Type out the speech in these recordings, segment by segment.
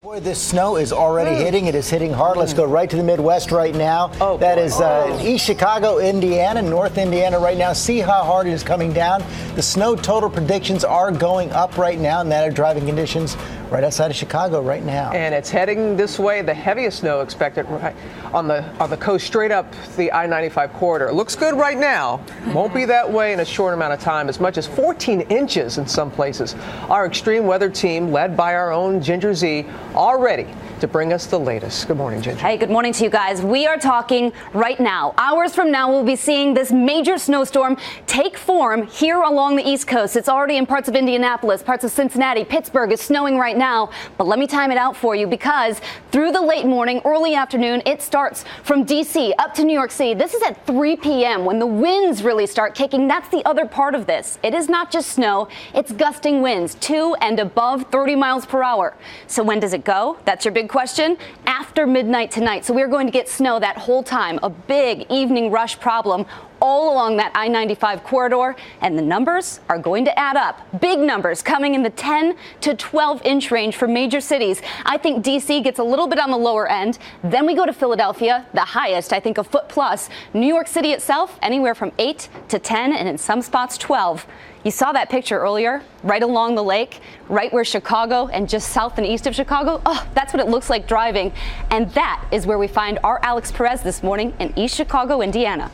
Boy, this snow is already hitting. It is hitting hard. Let's go right to the Midwest right now. That is East Chicago, Indiana, North Indiana right now. See how hard it is coming down. The snow total predictions are going up right now, and that are driving conditions right outside of Chicago right now. And it's heading this way. The heaviest snow expected right on the coast, straight up the I-95 corridor. It looks good right now. Won't be that way in a short amount of time. As much as 14 inches in some places. Our extreme weather team, led by our own Ginger Z, all ready to bring us the latest. Good morning, Ginger. Hey, good morning to you guys. We are talking right now. Hours from now, we'll be seeing this major snowstorm take form here along the East Coast. It's already in parts of Indianapolis, parts of Cincinnati, Pittsburgh. It's snowing right now. But let me time it out for you, because through the late morning, early afternoon, it starts from D.C. up to New York City. This is at 3 p.m. when the winds really start kicking. That's the other part of this. It is not just snow. It's gusting winds, 2 and above 30 miles per hour. So when does it go? That's your big question. After midnight tonight. So we're going to get snow that whole time. A big evening rush problem all along that I-95 corridor, and the numbers are going to add up. Big numbers coming in the 10 to 12 inch range for major cities. I think D.C. gets a little bit on the lower end. Then we go to Philadelphia, the highest, I think a foot plus. New York City itself, anywhere from 8 to 10, and in some spots 12. You saw that picture earlier, right along the lake, right where Chicago and just south and east of Chicago. Oh, that's what it looks like driving. And that is where we find our Alex Perez this morning in East Chicago, Indiana.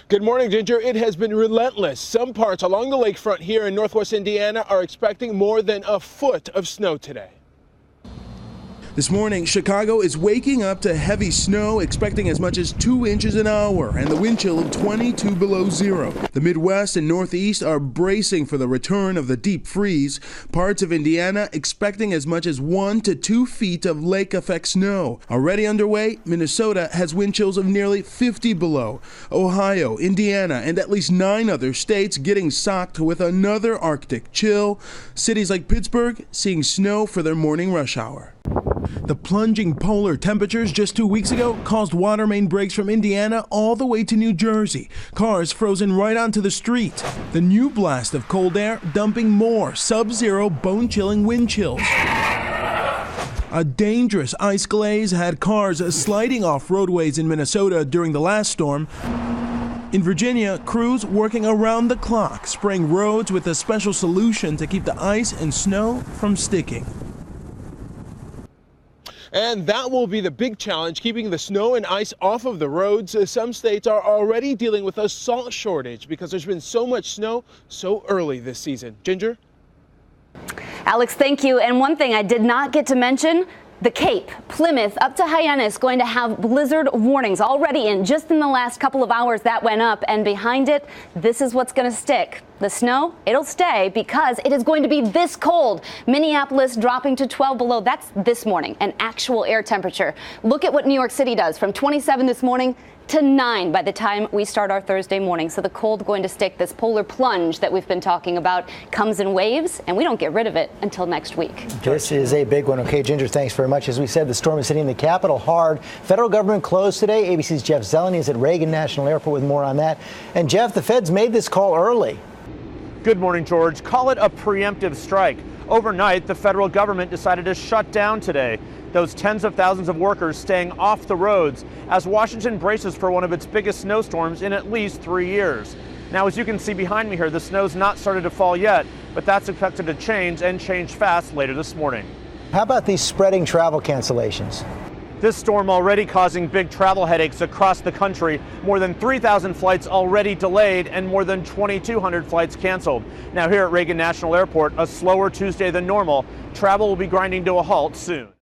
Good morning, Ginger. It has been relentless. Some parts along the lakefront here in northwest Indiana are expecting more than a foot of snow today. This morning, Chicago is waking up to heavy snow, expecting as much as 2 inches an hour and the wind chill of 22 below zero. The Midwest and Northeast are bracing for the return of the deep freeze. Parts of Indiana expecting as much as 1 to 2 feet of lake effect snow. Already underway, Minnesota has wind chills of nearly 50 below. Ohio, Indiana, and at least 9 other states getting socked with another Arctic chill. Cities like Pittsburgh seeing snow for their morning rush hour. The plunging polar temperatures just 2 weeks ago caused water main breaks from Indiana all the way to New Jersey. Cars frozen right onto the street. The new blast of cold air dumping more sub-zero bone-chilling wind chills. A dangerous ice glaze had cars sliding off roadways in Minnesota during the last storm. In Virginia, crews working around the clock, spraying roads with a special solution to keep the ice and snow from sticking. And that will be the big challenge, keeping the snow and ice off of the roads. Some states are already dealing with a salt shortage because there's been so much snow so early this season. Ginger? Alex, thank you. And one thing I did not get to mention, the Cape, Plymouth, up to Hyannis, going to have blizzard warnings already in. Just in the last couple of hours, that went up. And behind it, this is what's going to stick. The snow, it'll stay because it is going to be this cold. Minneapolis dropping to 12 below. That's this morning, an actual air temperature. Look at what New York City does from 27 this morning to 9 by the time we start our Thursday morning. So the cold going to stick. This polar plunge that we've been talking about comes in waves, and we don't get rid of it until next week. This is a big one. Okay, Ginger, thanks very much. As we said, the storm is hitting the Capitol hard. Federal government closed today. ABC's Jeff Zeleny is at Reagan National Airport with more on that. And Jeff, the feds made this call early. Good morning, George. Call it a preemptive strike. Overnight, the federal government decided to shut down today. Those tens of thousands of workers staying off the roads as Washington braces for one of its biggest snowstorms in at least 3 years. Now, as you can see behind me here, the snow's not started to fall yet, but that's expected to change and change fast later this morning. How about these spreading travel cancellations? This storm already causing big travel headaches across the country. More than 3,000 flights already delayed and more than 2,200 flights canceled. Now here at Reagan National Airport, a slower Tuesday than normal. Travel will be grinding to a halt soon.